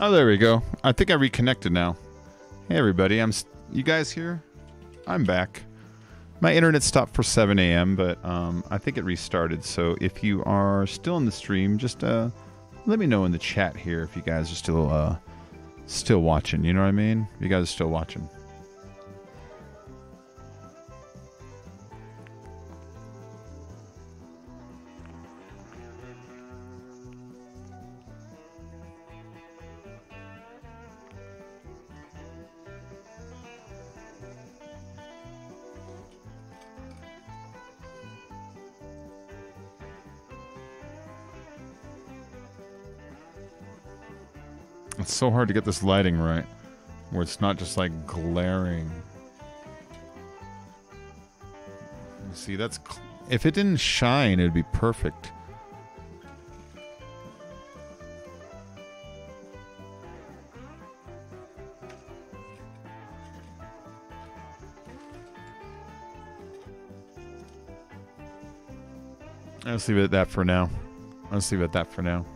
Oh, there we go. I think I reconnected now. Hey, everybody. You guys here? I'm back. My internet stopped for 7 a.m., but I think it restarted. So if you are still in the stream, just let me know in the chat here if you guys are still watching. You know what I mean? If you guys are still watching. It's so hard to get this lighting right, where it's not just like glaring. You see, if it didn't shine, it'd be perfect. Let's leave it at that for now. Let's leave it at that for now.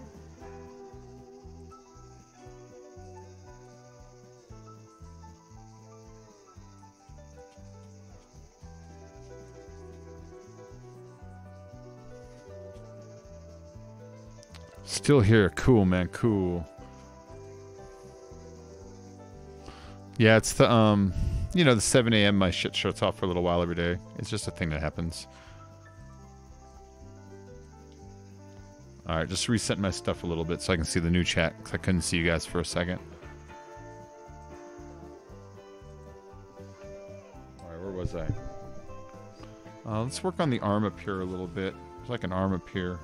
Still here. Cool, man. Cool. Yeah, it's the, you know, the 7 a.m. my shit shuts off for a little while every day. It's just a thing that happens. Alright, just resetting my stuff a little bit so I can see the new chat, because I couldn't see you guys for a second. Alright, where was I? Let's work on the arm up here a little bit. There's like an arm up here.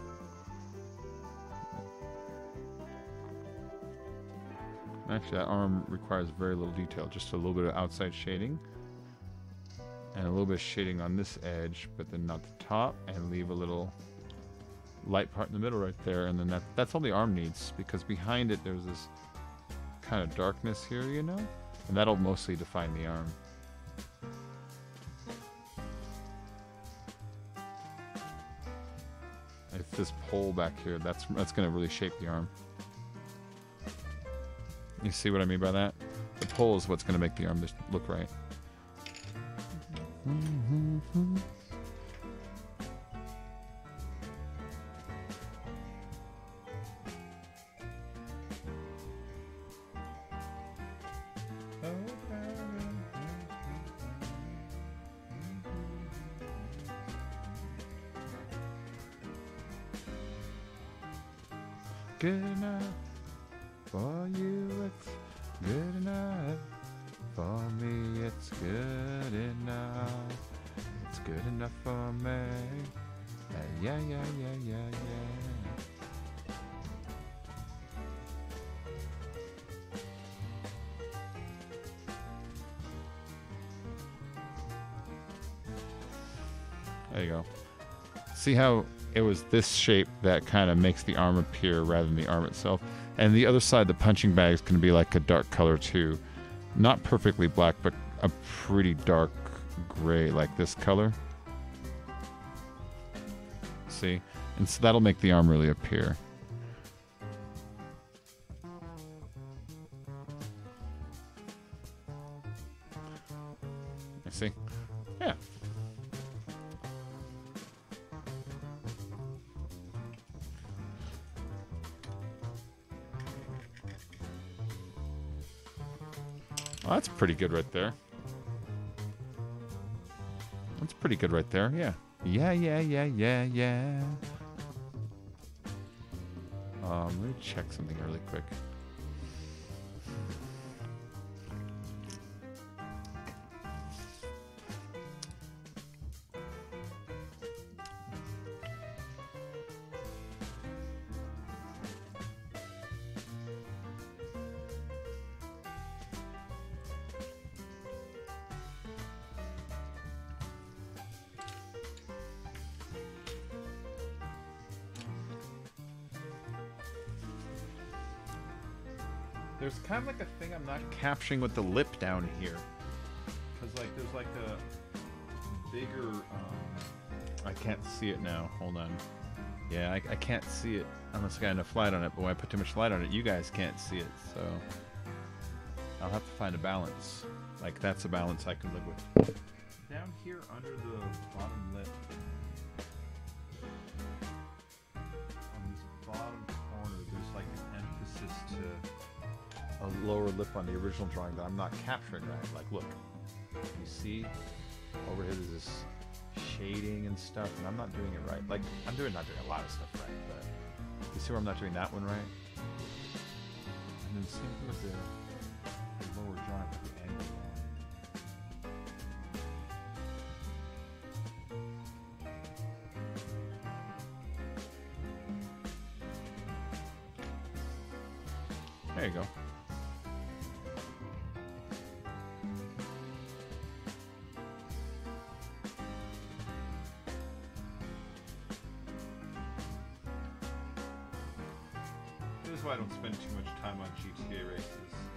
Actually, that arm requires very little detail. Just a little bit of outside shading. And a little bit of shading on this edge, but then not the top. And leave a little light part in the middle right there. And then that's all the arm needs. Because behind it, there's this kind of darkness here, you know? And that'll mostly define the arm. It's this pole back here. That's going to really shape the arm. You see what I mean by that? The pole is what's going to make the arm look right. Good enough for you, it's good enough. For me, it's good enough. It's good enough for me. Yeah, yeah, yeah, yeah, yeah. There you go. See how it was this shape that kind of makes the arm appear rather than the arm itself. And the other side, the punching bag is going to be like a dark color too. Not perfectly black, but a pretty dark gray, like this color. See? And so that'll make the arm really appear. You see? Yeah. Well, that's pretty good right there. That's pretty good right there, yeah. Yeah, yeah, yeah, yeah, yeah. Let me check something really quick. There's kind of like a thing I'm not capturing with the lip down here. Because like there's like a bigger, I can't see it now, hold on. Yeah, I can't see it unless I got enough light on it, but when I put too much light on it, you guys can't see it, so I'll have to find a balance. Like, that's a balance I can live with. Down here under the bottom lip, on this bottom corner, there's like an emphasis to a lower lip on the original drawing that I'm not capturing right. Like, look, you see over here there's this shading and stuff, and I'm not doing it right. Like, I'm not doing a lot of stuff right, but you see where I'm not doing that one right? And then same thing with the lower drawing with the angle on. There you go. This is why I don't spend too much time on GTA races,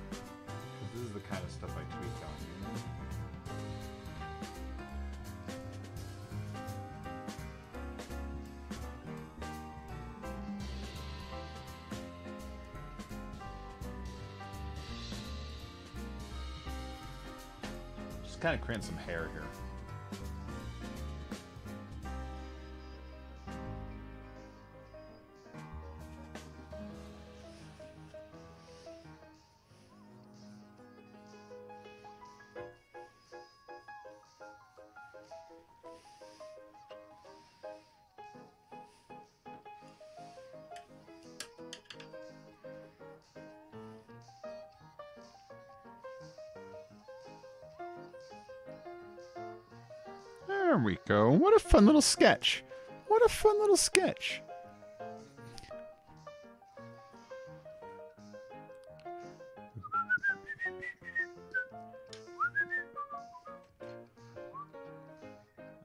because this is the kind of stuff I tweak on, you know? Just kind of creating some hair here. There we go. What a fun little sketch. What a fun little sketch.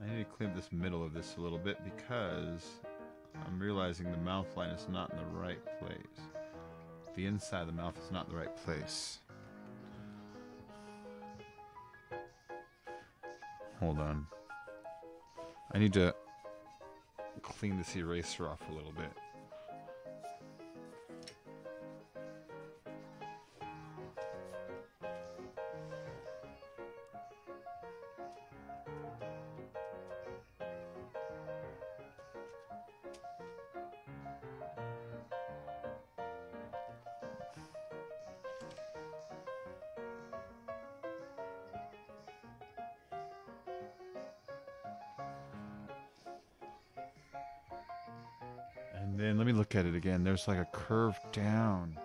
I need to clean up this middle of this a little bit because I'm realizing the mouth line is not in the right place. The inside of the mouth is not in the right place. Hold on. I need to clean this eraser off a little bit. And then let me look at it again. There's like a curve down.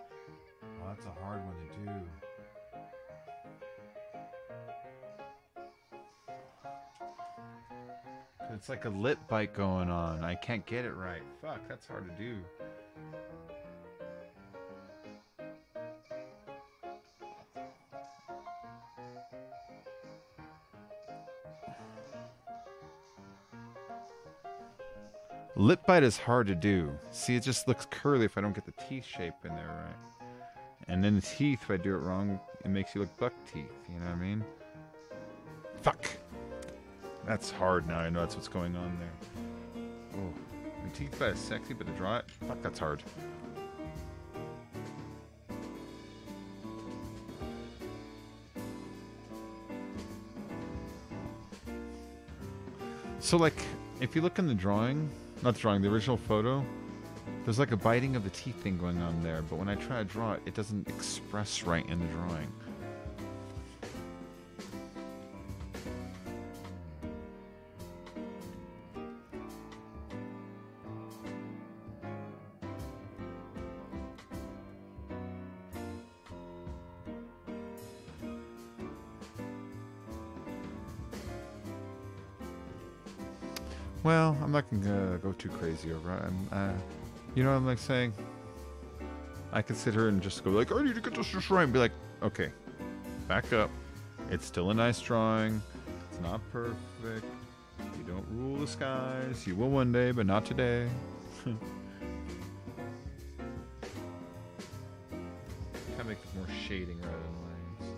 Oh, that's a hard one to do. It's like a lip bite going on. I can't get it right. Fuck, that's hard to do. Lip bite is hard to do. See, it just looks curly if I don't get the teeth shape in there right. And then the teeth, if I do it wrong, it makes you look buck teeth. You know what I mean? Fuck! That's hard now. I know that's what's going on there. Oh, the teeth bite is sexy, but to draw it, fuck, that's hard. So, like, if you look in the drawing, not the drawing, the original photo, there's like a biting of the teeth thing going on there, but when I try to draw it, it doesn't express right in the drawing. Well, I'm not gonna go too crazy over it. You know what I'm like saying? I could sit here and just go like, I need to get this just right, and be like, okay, back up. It's still a nice drawing. It's not perfect. You don't rule the skies. You will one day, but not today. Kind of make more shading rather than lines.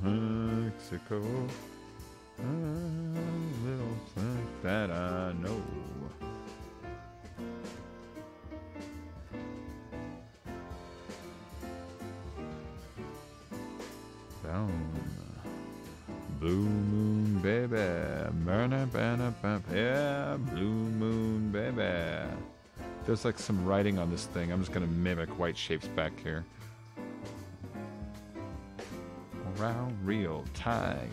Mexico. A little place that I know. Down. Blue moon, baby. Yeah, blue moon, baby. There's like some writing on this thing. I'm just going to mimic white shapes back here. Around real tight.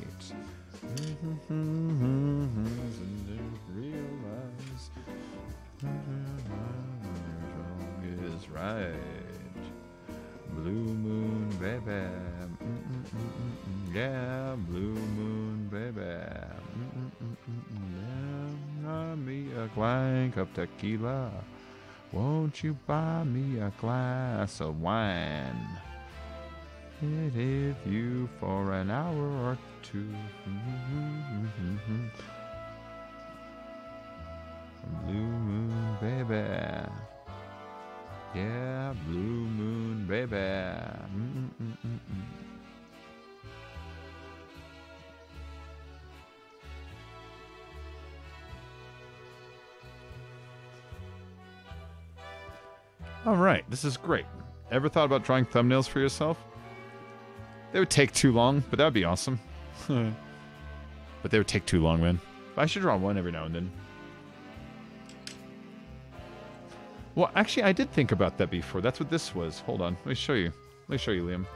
Realize is right. Blue moon, baby. Yeah, blue moon, baby. Buy me a clank of tequila. Won't you buy me a glass of wine? It is you for an hour or two. Blue moon, baby. Yeah, blue moon, baby. All right, this is great. Ever thought about drawing thumbnails for yourself? They would take too long, but that would be awesome. But they would take too long, man. I should draw one every now and then. Well, actually, I did think about that before. That's what this was. Hold on. Let me show you. Let me show you, Liam.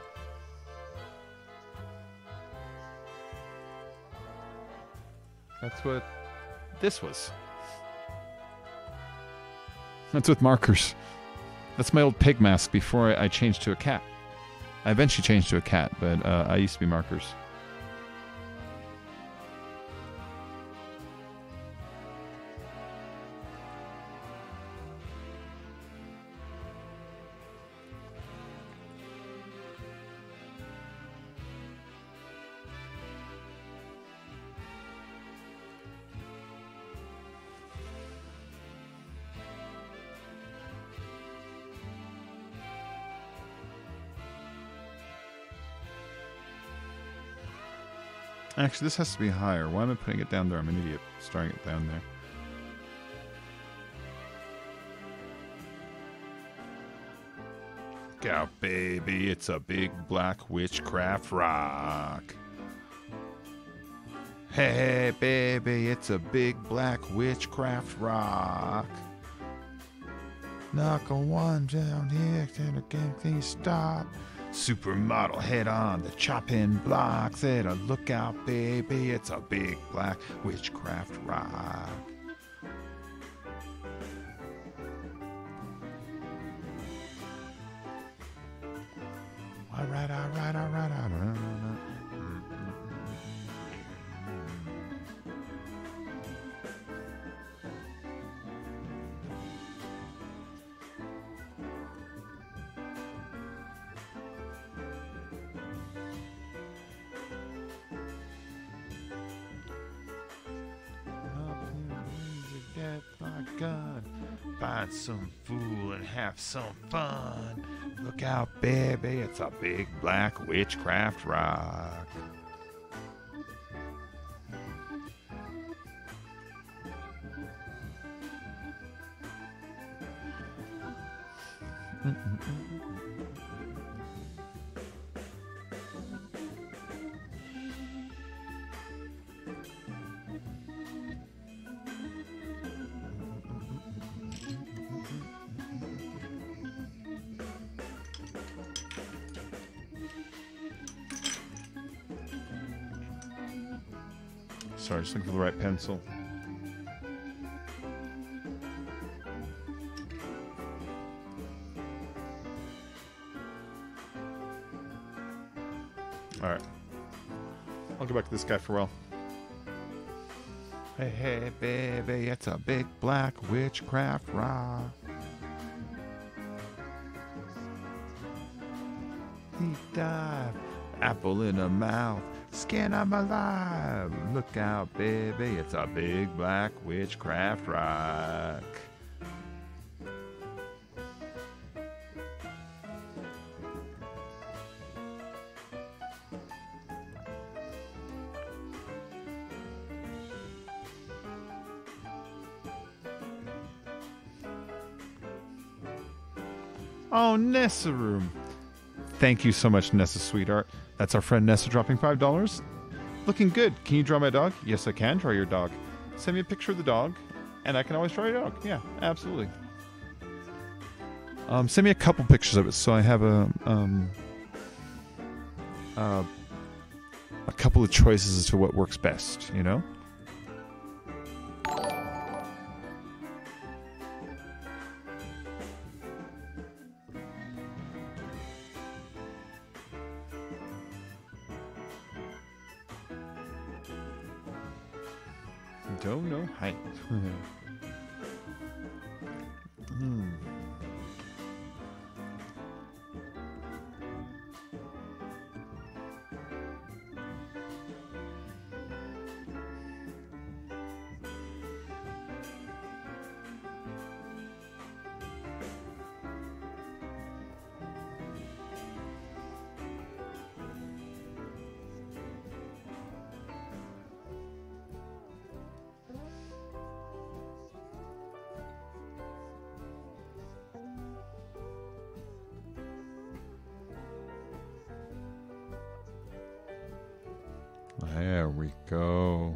That's what this was. That's with markers. That's my old pig mask before I changed to a cat. I eventually changed to a cat, but I used to be markers. Actually, this has to be higher. Why am I putting it down there? I'm an idiot. Starting it down there. Look out, baby. It's a big black witchcraft rock. Hey, baby. It's a big black witchcraft rock. Knuckle one down here. Can things stop? Supermodel head on the chopping block. Said, look out, baby, it's a big black witchcraft rock. All right. Gun. Find some fool and have some fun. Look out, baby, it's a big black witchcraft rock. Sorry, just looking for the right pencil. Alright. I'll go back to this guy for a while. Hey, baby, it's a big black witchcraft rock. Deep dive, apple in the mouth. Skin, I'm alive. Look out, baby. It's a big black witchcraft rock. Oh, Nessa room. Thank you so much, Nessa, sweetheart. That's our friend Nessa dropping $5. Looking good. Can you draw my dog? Yes, I can draw your dog. Send me a picture of the dog, and I can always draw your dog. Yeah, absolutely. Send me a couple pictures of it so I have a couple of choices as to what works best, you know? Don't know height. There we go.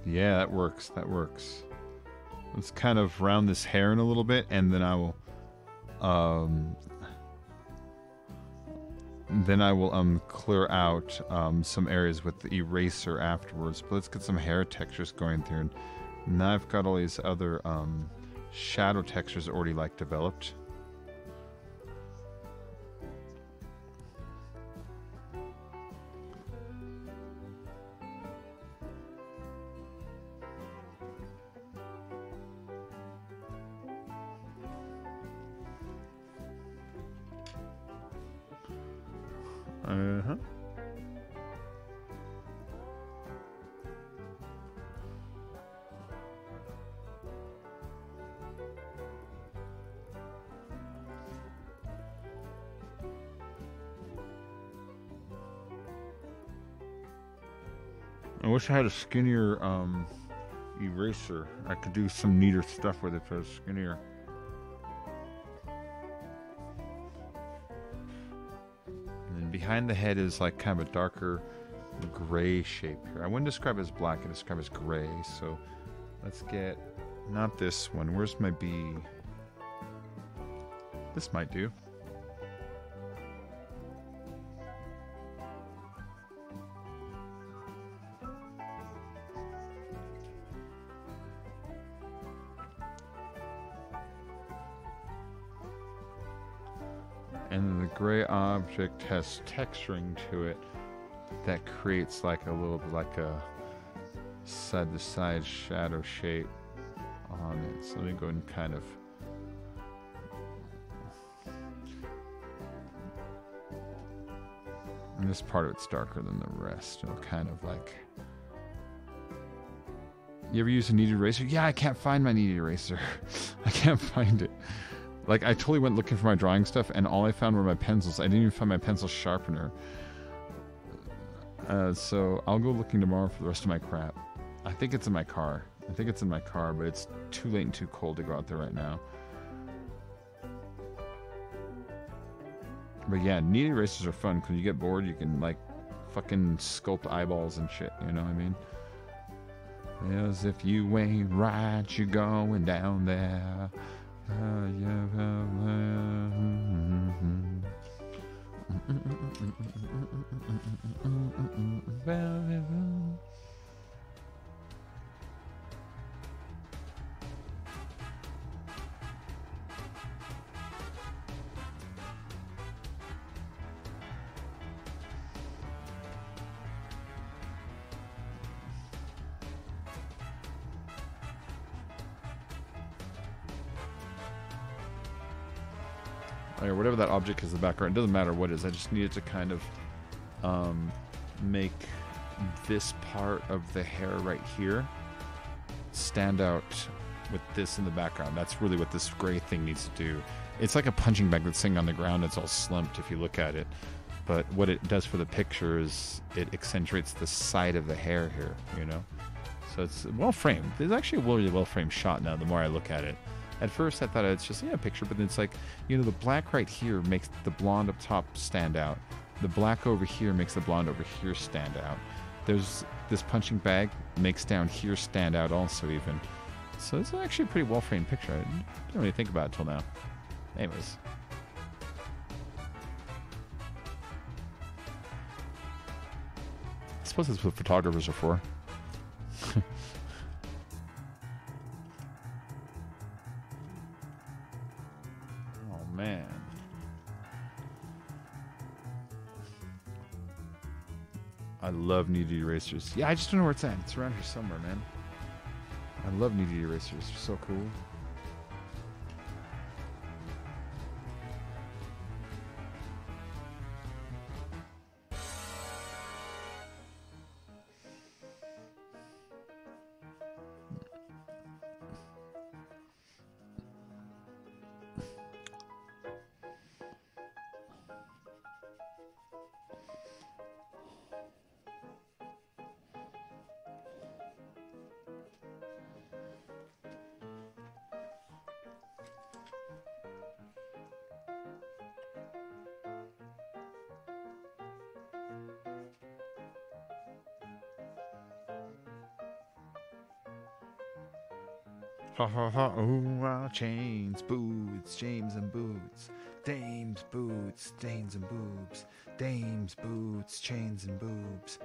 Yeah, that works. That works. Let's kind of round this hair in a little bit, and then I will clear out some areas with the eraser afterwards. But let's get some hair textures going through. And now I've got all these other shadow textures already like developed. I wish I had a skinnier eraser. I could do some neater stuff with it if it was skinnier. And then behind the head is like kind of a darker gray shape here. I wouldn't describe it as black, I'd describe it as gray. So let's get, not this one. Where's my B? This might do. And the gray object has texturing to it that creates like a little bit like a side-to-side shadow shape on it. So let me go and kind of and this part of it's darker than the rest. It'll kind of like, you ever use a kneaded eraser? Yeah, I can't find my kneaded eraser. I can't find it. Like, I totally went looking for my drawing stuff, and all I found were my pencils. I didn't even find my pencil sharpener. So I'll go looking tomorrow for the rest of my crap. I think it's in my car. But it's too late and too cold to go out there right now. But yeah, kneaded erasers are fun, because you get bored, you can, like, fucking sculpt eyeballs and shit, you know what I mean? As if you ain't right, you're going down there. Or whatever that object is in the background, it doesn't matter what it is. I just needed to kind of make this part of the hair right here stand out with this in the background. That's really what this gray thing needs to do. It's like a punching bag that's sitting on the ground. It's all slumped if you look at it. But what it does for the picture is it accentuates the side of the hair here, you know? So it's well framed. It's actually a really well framed shot now. The more I look at it, at first I thought it's just a picture, but then it's like, you know, the black right here makes the blonde up top stand out. The black over here makes the blonde over here stand out. There's this punching bag makes down here stand out also even. So it's actually a pretty well framed picture. I didn't really think about it till now. Anyways. I suppose that's what photographers are for. Oh man. I love kneaded erasers. Yeah, I just don't know where it's at. It's around here somewhere, man. I love kneaded erasers. They're so cool. Ha ha ha, oh, chains, boots, James and boots, dames, boots, stains and boobs, dames, boots, chains and boobs.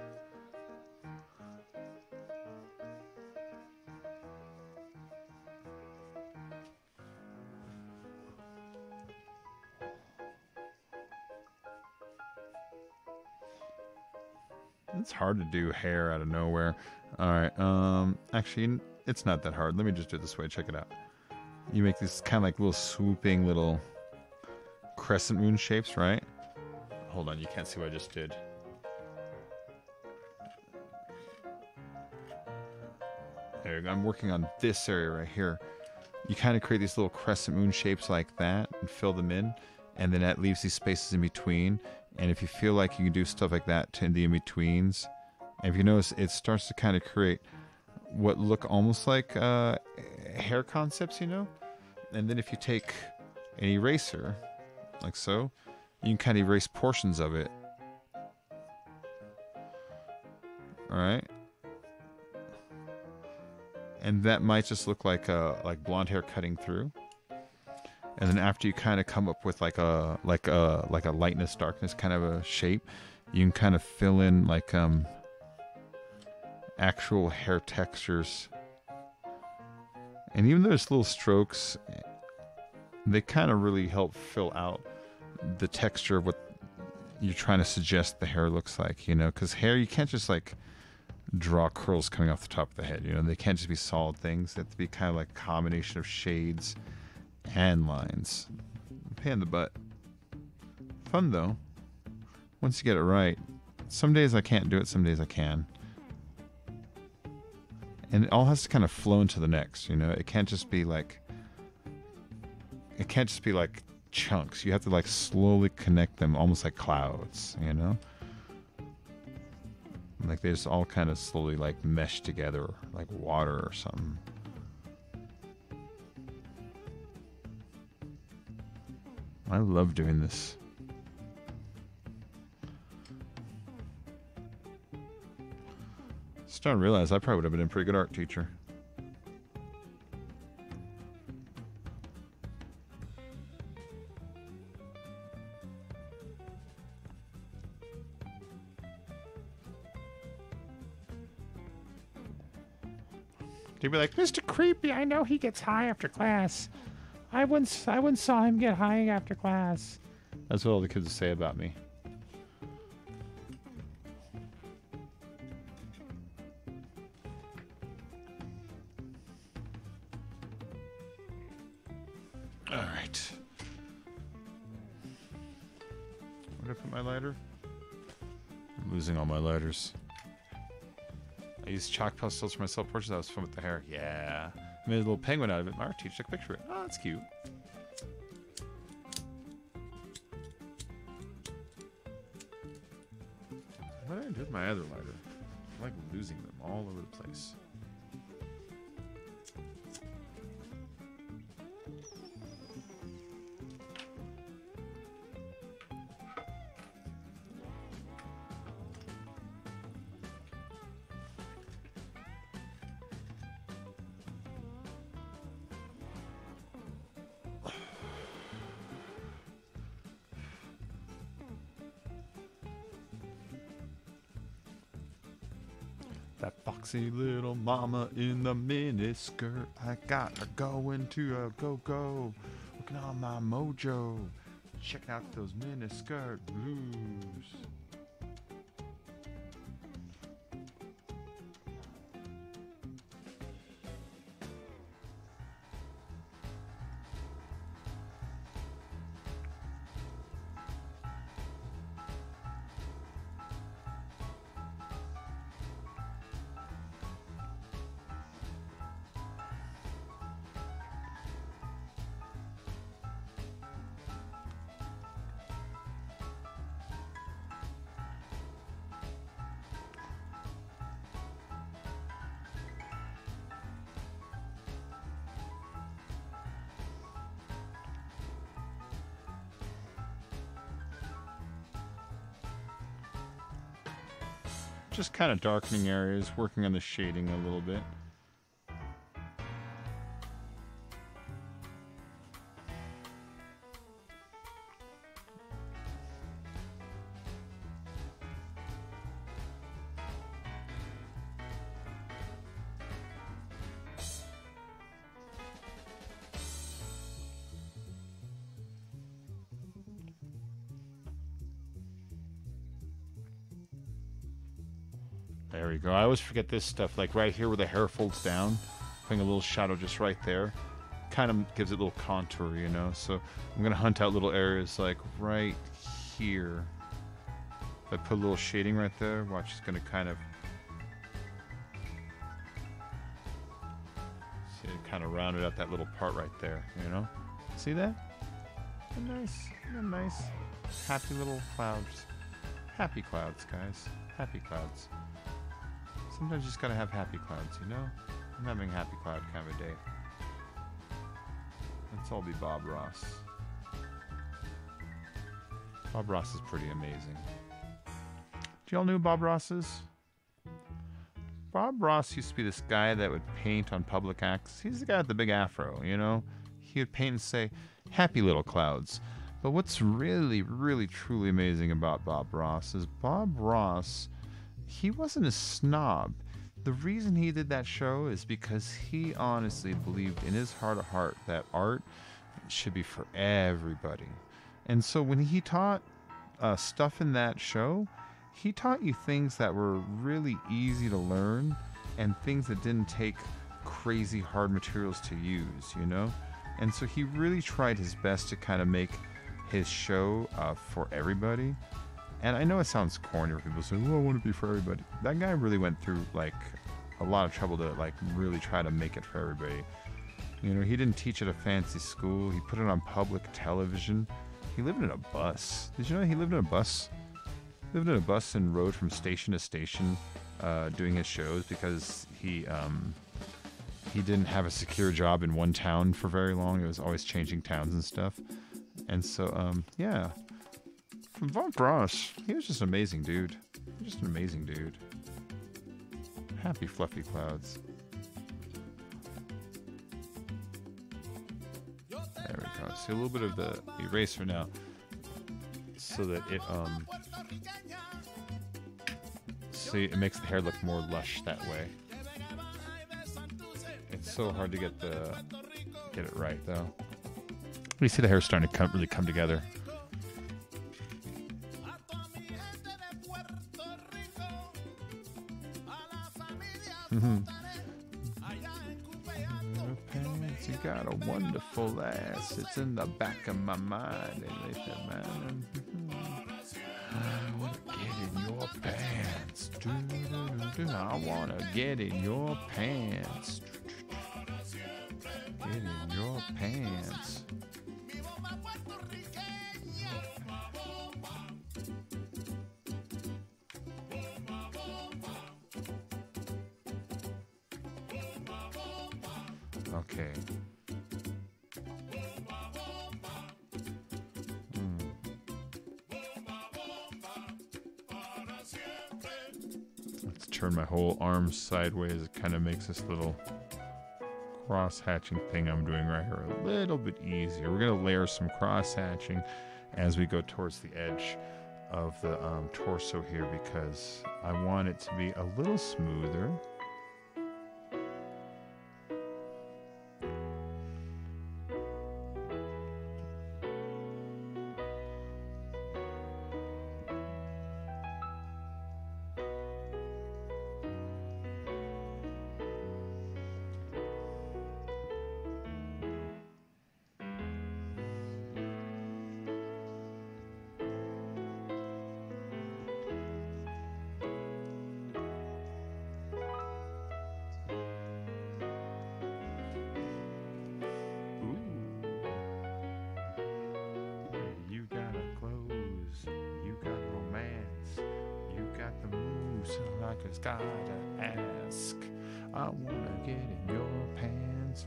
It's hard to do hair out of nowhere. Alright, actually, it's not that hard. Let me just do it this way. Check it out. You make these kind of like little swooping little crescent moon shapes, right? Hold on, you can't see what I just did. There you go. I'm working on this area right here. You kind of create these little crescent moon shapes like that and fill them in, and then that leaves these spaces in between. And if you feel like you can do stuff like that in the in-betweens, and if you notice, it starts to kind of create what look almost like hair concepts, you know? And then if you take an eraser, like so, you can kind of erase portions of it. Alright? And that might just look like blonde hair cutting through. And then after you kind of come up with like a lightness darkness kind of a shape, you can kind of fill in like actual hair textures. And even those little strokes, they kind of really help fill out the texture of what you're trying to suggest the hair looks like, you know, because hair, you can't just like draw curls coming off the top of the head, you know, they can't just be solid things. They have to be kind of like a combination of shades and lines. Pain in the butt. Fun though. Once you get it right. Some days I can't do it, some days I can. And it all has to kind of flow into the next, you know. It can't just be like chunks. You have to like slowly connect them, almost like clouds, you know. Like they just all kind of slowly like mesh together, like water or something. I love doing this. Starting to realize I probably would have been a pretty good art teacher. They'd be like, Mr. Creepy, I know he gets high after class. I once saw him get high after class. That's what all the kids say about me. All right. Where did I put my lighter? I'm losing all my lighters. I used chalk pastels for my self-portraits. That was fun with the hair. Yeah. I made a little penguin out of it. My art teacher took a picture of it. Oh, that's cute. What did I do with my other lighter? I like losing them all over the place. That foxy little mama in the miniskirt. I got her going to a go-go. Working on my mojo. Checking out those miniskirt blues. Just kind of darkening areas, working on the shading a little bit. There we go. I always forget this stuff, like right here where the hair folds down, putting a little shadow just right there. Kind of gives it a little contour, you know? So I'm going to hunt out little areas like right here. If I put a little shading right there, watch, it's going to kind of... See, it kind of rounded out that little part right there, you know? See that? A nice, happy little clouds. Happy clouds, guys. Happy clouds. Sometimes you just gotta have happy clouds, you know? I'm having a happy cloud kind of a day. Let's all be Bob Ross. Bob Ross is pretty amazing. Do y'all know who Bob Ross is? Bob Ross used to be this guy that would paint on public acts. He's the guy with the big afro, you know? He would paint and say, happy little clouds. But what's really, really, truly amazing about Bob Ross is Bob Ross... He wasn't a snob. The reason he did that show is because he honestly believed in his heart of heart that art should be for everybody. And so when he taught stuff in that show, he taught you things that were really easy to learn and things that didn't take crazy hard materials to use, you know? And so he really tried his best to kind of make his show for everybody. And I know it sounds corny when people say, oh, I want to be for everybody. That guy really went through, like, a lot of trouble to, like, really try to make it for everybody. You know, he didn't teach at a fancy school. He put it on public television. He lived in a bus. Did you know he lived in a bus? He lived in a bus and rode from station to station doing his shows because he didn't have a secure job in one town for very long. It was always changing towns and stuff. And so, yeah. From Bob Ross, he was just an amazing dude. Just an amazing dude. Happy fluffy clouds. There we go. See a little bit of the eraser now, so that it see, it makes the hair look more lush that way. It's so hard to get it right though. You see the hair starting to really come together. You got a wonderful ass. It's in the back of my mind. I wanna get in your pants. I wanna get in your pants. Get in your pants. Okay. Let's turn my whole arm sideways. It kind of makes this little cross-hatching thing I'm doing right here a little bit easier. We're going to layer some cross-hatching as we go towards the edge of the torso here because I want it to be a little smoother. Just gotta ask. I wanna get in your pants.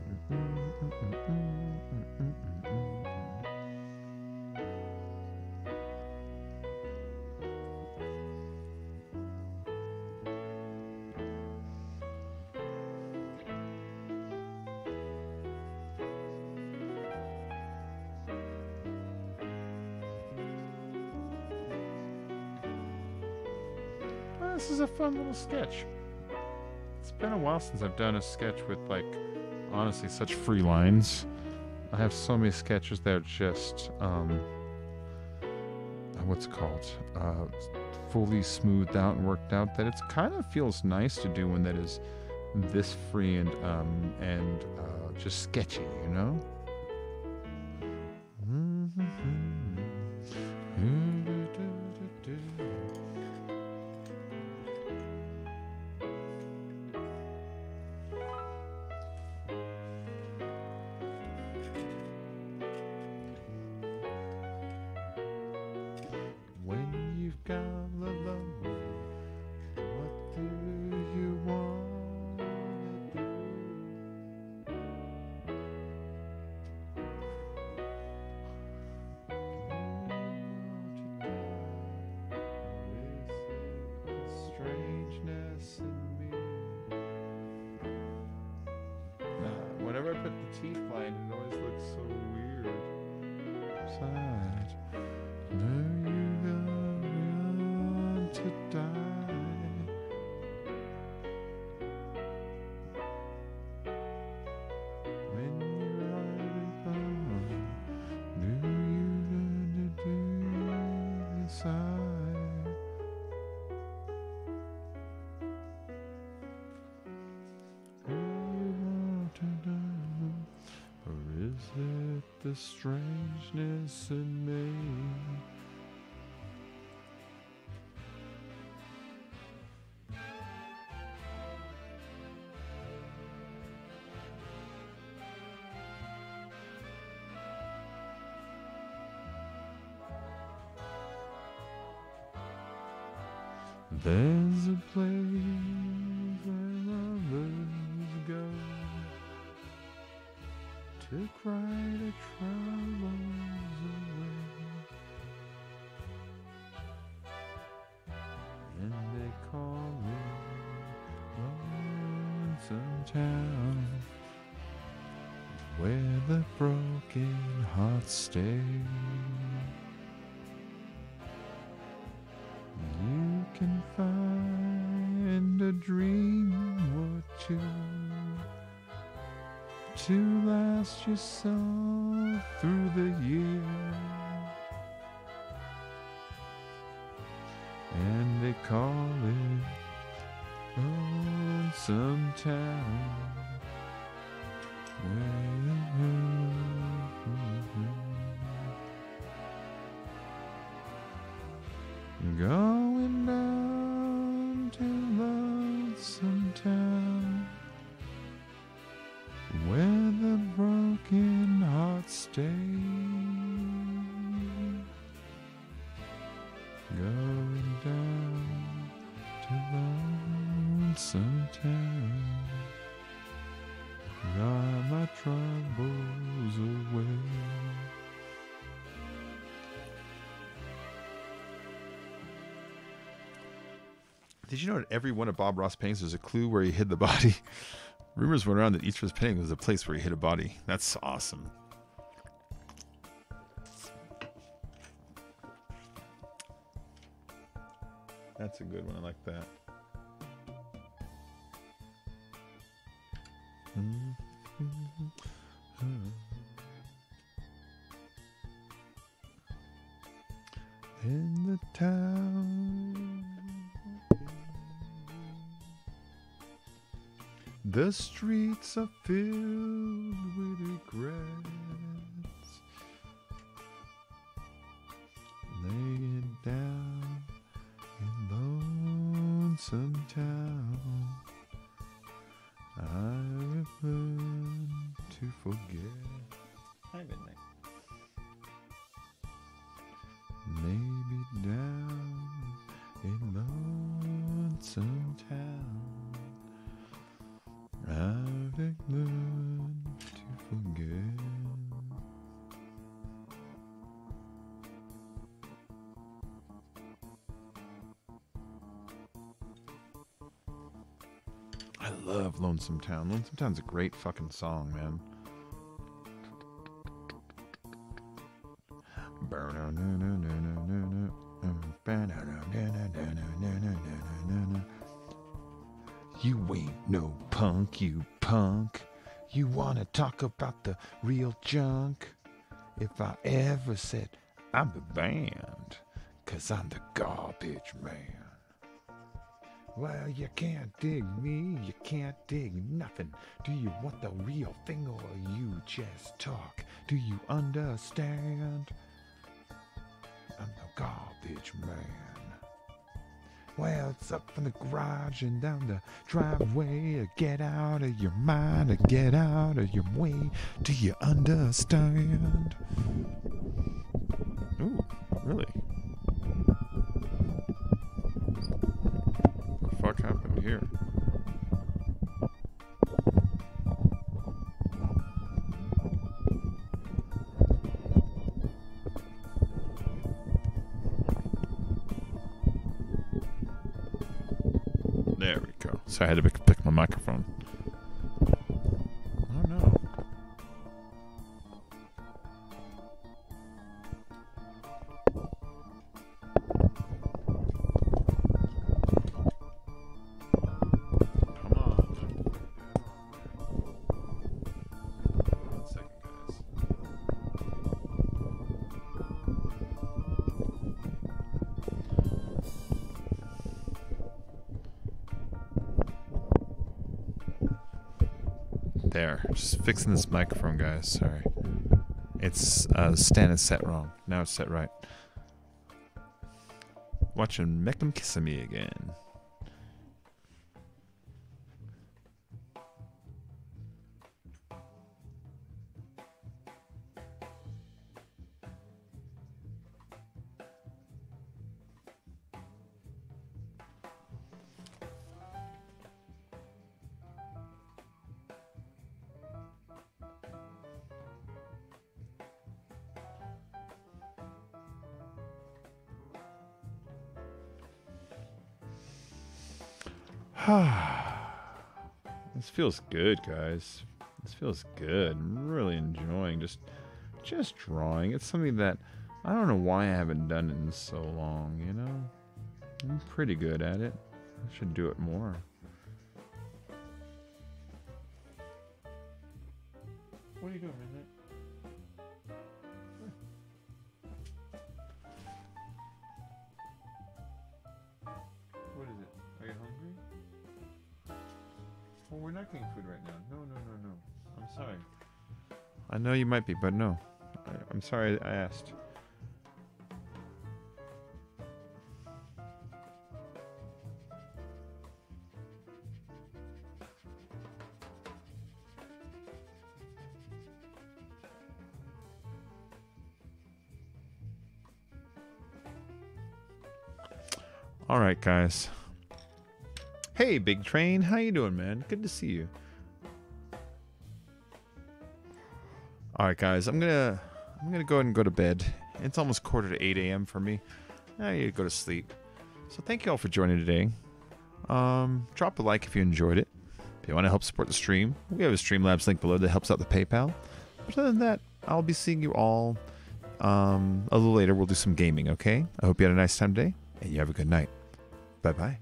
This is a fun little sketch. It's been a while since I've done a sketch with, like, honestly, such free lines. I have so many sketches that are just, what's it called? Fully smoothed out and worked out, that it's kind of feels nice to do one that is this free and just sketchy, you know? Whenever I put the teeth line, it always looks so weird. Sad. Know you got to die. When you're already gone, knew you gonna do inside. Is it the strangeness in me? There's a place where lovers go to cry the troubles away, and they call it Lonesome Town, where the broken hearts stay. You can find a dream or two to last yourself through the year, and they call it Lonesome Town. Going down to Lonesome Town, where the broken hearts stay. Going down to Lonesome Town, got my troubles away. Did you know that every one of Bob Ross' paintings there's a clue where he hid the body? Rumors went around that each of his paintings was a place where he hid a body. That's awesome. That's a good one. I like that. In the town, the streets are filled with regrets. Lay it down in lonesome town. I've learned to forget. Hi, midnight. Maybe down in lonesome town, I've learned to forget. I love Lonesome Town. Lonesome Town's a great fucking song, man. You ain't no punk, you punk. You wanna talk about the real junk? If I ever said I'm the band, 'cause I'm the garbage man. Well, you can't dig me, you can't dig nothing. Do you want the real thing or you just talk? Do you understand? I'm the garbage man. Well, it's up from the garage and down the driveway. Get out of your mind, get out of your way. Do you understand? Ooh, really? What the fuck happened here? There we go. So I had to pick my microphone. Oh no. Come on. 1 second, guys. There, just fixing this microphone, guys. Sorry, it's the stand is set wrong. Now it's set right. Watching Make 'Em Kissing Me again. This feels good, guys. This feels good. I'm really enjoying just drawing. It's something that I don't know why I haven't done it in so long, you know? I'm pretty good at it. I should do it more. What are you doing, Midnight? What is it? Are you hungry? Well, we're not getting food right now. No. I'm sorry. I know you might be, but no. I'm sorry I asked. All right, guys. Hey, Big Train, how you doing, man? Good to see you. All right, guys, I'm gonna go ahead and go to bed. It's almost 7:45 a.m. for me. I need to go to sleep. So thank you all for joining today. Drop a like if you enjoyed it. If you want to help support the stream, we have a Streamlabs link below that helps out the PayPal. But other than that, I'll be seeing you all a little later. We'll do some gaming, okay? I hope you had a nice time today, and you have a good night. Bye-bye.